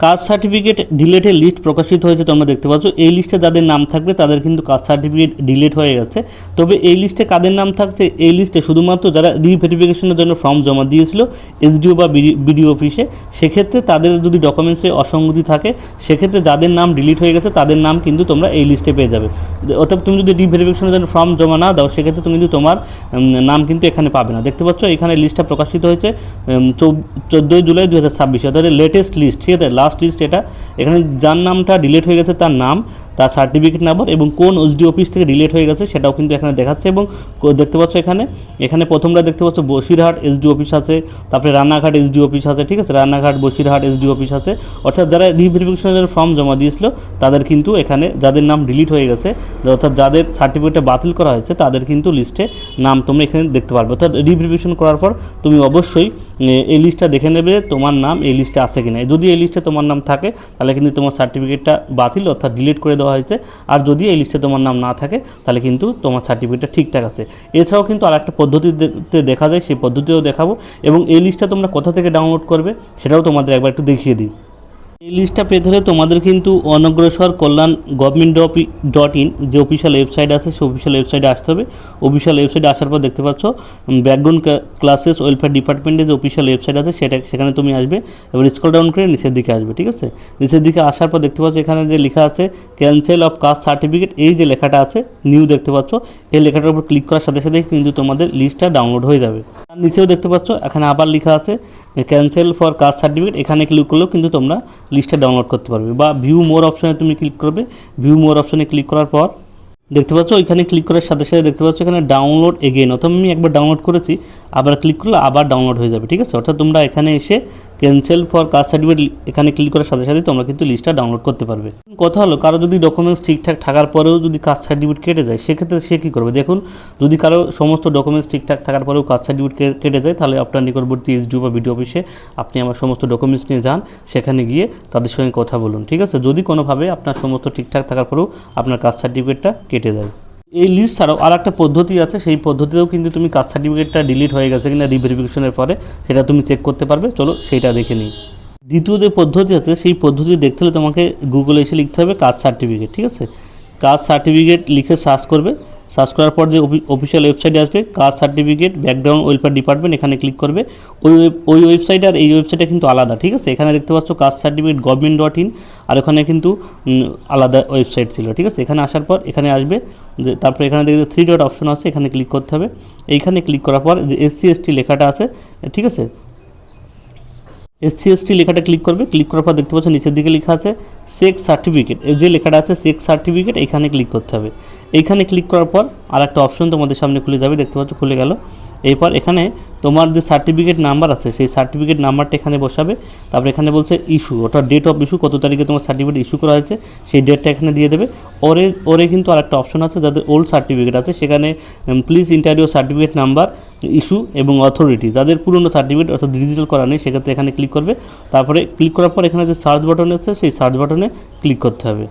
Caste certificate ডিলেটের list প্রকাশিত হয়েছে, তোমরা দেখতে পাচ্ছ। এই লিস্টে যাদের নাম থাকবে তাদের কিন্তু কাস্ট সার্টিফিকেট ডিলেট হয়ে গেছে। তবে এই লিস্টে কাদের নাম থাকছে, এই লিস্টে শুধুমাত্র যারা রিভেরিফিকেশনের জন্য ফর্ম জমা দিয়েছিল এসডিও বা বিডিও অফিসে, সেক্ষেত্রে তাদের যদি ডকুমেন্টসে অসঙ্গতি থাকে, সেক্ষেত্রে যাদের নাম ডিলিট হয়ে গেছে তাদের নাম কিন্তু তোমরা এই লিস্টে পেয়ে যাবে। অর্থাৎ তুমি যদি রিভেরিফিকেশনের জন্য ফর্ম জমা না দাও, সেক্ষেত্রে তুমি কিন্তু তোমার নাম কিন্তু এখানে পাবে না। দেখতে পাচ্ছ এখানে লিস্টটা প্রকাশিত হয়েছে 14 জুলাই 2026, অর্থাৎ লেটেস্ট লিস্ট, ঠিক আছে, লাস্ট লিস্ট এটা। এখানে যার নামটা ডিলিট হয়ে গেছে তার নাম, তার সার্টিফিকেট নাম্বার এবং কোন এসডি অফিস থেকে ডিলিট হয়ে গেছে সেটাও কিন্তু এখানে দেখাচ্ছে। এবং দেখতে পাচ্ছ এখানে প্রথমটা দেখতে পাচ্ছ বসিরহাট এসডি অফিস আছে, তারপরে রানাঘাট এসডি অফিস আছে, ঠিক আছে, রানাঘাট বসিরহাট এসডি অফিস আছে। অর্থাৎ যারা রিভেরিফিকেশনের ফর্ম জমা দিয়েছিল তাদের কিন্তু এখানে যাদের নাম ডিলিট হয়ে গেছে, অর্থাৎ যাদের সার্টিফিকেটটা বাতিল করা হয়েছে, তাদের কিন্তু লিস্টে নাম তোমরা এখানে দেখতে পারবে। অর্থাৎ রিভেরিফিকেশন করার পর তুমি অবশ্যই এই লিস্টটা দেখে নেবে তোমার নাম এই লিস্টে আছে কিনা। যদি এই লিস্টে তোমার নাম থাকে তাহলে কিন্তু তোমার সার্টিফিকেটটা বাতিল, অর্থাৎ ডিলিট করে দেওয়া হয়েছে। আর যদি এই লিস্টে তোমার নাম না থাকে তাহলে কিন্তু তোমার সার্টিফিকেটটা ঠিকঠাক আছে। এছাড়াও কিন্তু আর একটা পদ্ধতিতে দেখা যায়, সেই পদ্ধতিও দেখাবো। এবং এই লিস্টটা তোমরা কোথা থেকে ডাউনলোড করবে সেটাও তোমাদের একবার একটু দেখিয়ে দিই। এই লিস্টটা পেতে হলে তোমাদের কিন্তু অনগ্রসর কল্যাণ gov.in যে অফিসিয়াল ওয়েবসাইট আছে সেই অফিসিয়াল ওয়েবসাইটে আসতে হবে। অফিসিয়াল ওয়েবসাইটে আসার পর দেখতে পাচ্ছ ব্যাকগ্রাউন্ড ক্লাসেস ওয়েলফেয়ার ডিপার্টমেন্টের যে অফিসিয়াল ওয়েবসাইট আছে সেখানে তুমি আসবে। এবার স্ক্রল ডাউন করে নিচের দিকে আসবে, ঠিক আছে। নিচের দিকে আসার পর দেখতে পাচ্ছ এখানে যে লেখা আছে ক্যান্সেল অফ কাস্ট সার্টিফিকেট, এই যে লেখাটা আছে নিউ দেখতে পাচ্ছ, এই লেখাটার উপর ক্লিক করার সাথে সাথে কিন্তু তোমাদের লিস্টটা ডাউনলোড হয়ে যাবে। তার নিচেও দেখতে পাচ্ছ এখানে আবার লেখা আছে ক্যান্সেল ফর কাস্ট সার্টিফিকেট, এখানে ক্লিক করলেও কিন্তু তোমরা লিস্টটা ডাউনলোড করতে পারবে। বা ভিউ মোর অপশনে তুমি ক্লিক করবে। ভিউ মোর অপশনে ক্লিক করার পর দেখতে পাচ্ছ ওইখানে ক্লিক করার সাথে সাথে দেখতে পাচ্ছ এখানে ডাউনলোড এগেইন, অর্থাৎ আমি একবার ডাউনলোড করেছি, আবার ক্লিক করলে আবার ডাউনলোড হয়ে যাবে, ঠিক আছে। অর্থাৎ তোমরা এখানে এসে ক্যান্সেল ফর কাস্ট সার্টিফিকেট এখানে ক্লিক করার সাথে সাথে তোমরা কিন্তু লিস্টটা ডাউনলোড করতে পারবে। কথা হলো কারো যদি ডকুমেন্টস ঠিকঠাক থাকার পরেও যদি কাস্ট সার্টিফিকেট কেটে যায়, সেক্ষেত্রে সে কী করবে। দেখুন, যদি কারো সমস্ত ডকুমেন্টস ঠিকঠাক থাকার পরেও কাস্ট সার্টিফিকেট কেটে যায়, তাহলে আপনার নিকটবর্তী এসডিও বা বিডিও অফিসে আপনি আমার সমস্ত ডকুমেন্টস নিয়ে যান, সেখানে গিয়ে তাদের সঙ্গে কথা বলুন, ঠিক আছে। যদি কোনোভাবে আপনার সমস্ত ঠিকঠাক থাকার পরেও আপনার কাস্ট সার্টিফিকেটটা কেটে যায়। এই লিস্ট ছাড়াও আর একটা পদ্ধতি আছে, সেই পদ্ধতিতেও কিন্তু তুমি কাস্ট সার্টিফিকেটটা ডিলিট হয়ে গেছে কিনা রিভেরিফিকেশনের পরে সেটা তুমি চেক করতে পারবে। চলো সেইটা দেখে নিই। দ্বিতীয় যে পদ্ধতি আছে সেই পদ্ধতি দেখতে হলে তোমাকে গুগলে এসে লিখতে হবে কাস্ট সার্টিফিকেট, ঠিক আছে। কাস্ট সার্টিফিকেট লিখে সার্চ করবে। সার্চ করার পর যে অফিসিয়াল ওয়েবসাইটে আসবে caste certificate background welfare department, এখানে ক্লিক করবে। ওই ওয়েবসাইট আর এই ওয়েবসাইটটা কিন্তু আলাদা, ঠিক আছে। এখানে দেখতে পাচ্ছ কাস্ট সার্টিফিকেট gov.in, আর ওখানে কিন্তু আলাদা ওয়েবসাইট ছিল, ঠিক আছে। এখানে আসার পর এখানে আসবে, তারপরে এখানে দেখতে 3 ডট অপশন আছে, এখানে ক্লিক করতে হবে। এইখানে ক্লিক করার পর যে SC/ST লেখাটা আছে, ঠিক আছে, SC/ST লেখাটা ক্লিক করবে। ক্লিক করার পর দেখতে পাচ্ছ নিচের দিকে লেখা আছে সেক্স সার্টিফিকেট, এই যে লেখাটা আছে সেক্স সার্টিফিকেট, এখানে ক্লিক করতে হবে। এইখানে ক্লিক করার পর আর একটা অপশন তোমাদের সামনে খুলে যাবে, দেখতে পাচ্ছ খুলে গেল। এরপর এখানে তোমার যে সার্টিফিকেট নাম্বার আছে সেই সার্টিফিকেট নাম্বারটা এখানে বসাবে। তারপরে এখানে বলছে ইস্যু, অর্থাৎ ডেট অফ ইস্যু, কত তারিখে তোমার সার্টিফিকেট ইস্যু করা হয়েছে সেই ডেটটা এখানে দিয়ে দেবে। ওরে কিন্তু আর একটা অপশন আছে, যাদের ওল্ড সার্টিফিকেট আছে সেখানে please inter your certificate number, issue এবং অথরিটি। যাদের পুরনো সার্টিফিকেট অর্থাৎ ডিজিটাল করা নেই সেক্ষেত্রে এখানে ক্লিক করবে। তারপরে ক্লিক করার পর এখানে যে সার্চ বাটন আছে সেই সার্চ বাটনে ক্লিক করতে হবে।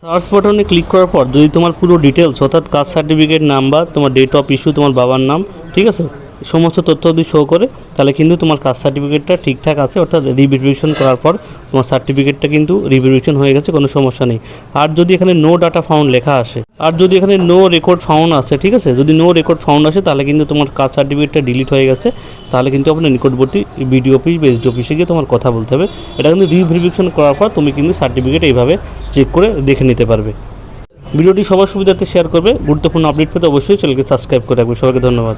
সার্চ বাটনে ক্লিক করার পর যদি তোমার পুরো ডিটেলস অর্থাৎ কাস্ট সার্টিফিকেট নাম্বার, তোমার ডেট অফ ইস্যু, তোমার বাবার নাম, ঠিক আছে, সমস্ত তথ্য যদি শো করে তাহলে কিন্তু তোমার কাস্ট সার্টিফিকেটটা ঠিকঠাক আছে, অর্থাৎ রিভেরিফিকেশন করার পর তোমার সার্টিফিকেটটা কিন্তু রিভেরিফিকেশন হয়ে গেছে, কোনো সমস্যা নেই। আর যদি এখানে নো ডাটা ফাউন্ড লেখা আসে, আর যদি এখানে নো রেকর্ড ফাউন্ড আসে, ঠিক আছে, যদি নো রেকর্ড ফাউন্ড আসে তাহলে কিন্তু তোমার কাস্ট সার্টিফিকেটটা ডিলিট হয়ে গেছে, তাহলে কিন্তু আপনার নিকটবর্তী বিডিও অফিস বা এসডি অফিসে গিয়ে তোমার কথা বলতে হবে। এটা কিন্তু রিভেরিফিকেশন করার পর তুমি কিন্তু সার্টিফিকেট এইভাবে চেক করে দেখে নিতে পারবে। ভিডিওটি সবার সুবিধার্থে শেয়ার করবে। গুরুত্বপূর্ণ আপডেট পেতে অবশ্যই চ্যানেলকে সাবস্ক্রাইব করে রাখবে। সবাইকে ধন্যবাদ।